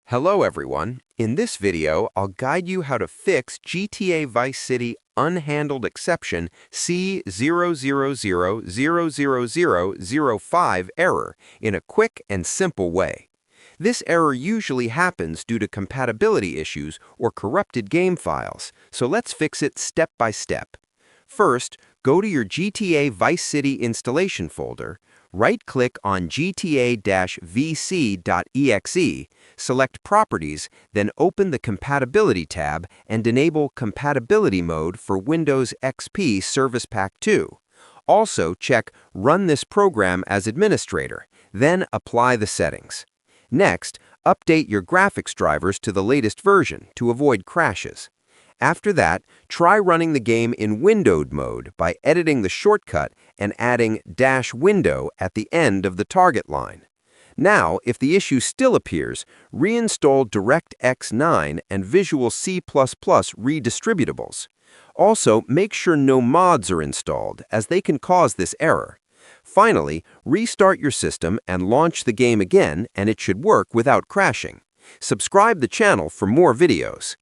Hello everyone. In this video, I'll guide you how to fix GTA Vice City Unhandled exception c0000005 error in a quick and simple way. This error usually happens due to compatibility issues or corrupted game files, so let's fix it step by step. First, go to your GTA Vice City installation folder, right-click on gta-vc.exe, select Properties, then open the Compatibility tab and enable Compatibility Mode for Windows XP Service Pack 2. Also, check Run this program as administrator, then apply the settings. Next, update your graphics drivers to the latest version to avoid crashes. After that, try running the game in windowed mode by editing the shortcut and adding -window at the end of the target line. Now, if the issue still appears, reinstall DirectX 9 and Visual C++ redistributables. Also, make sure no mods are installed, as they can cause this error. Finally, restart your system and launch the game again, and it should work without crashing. Subscribe the channel for more videos.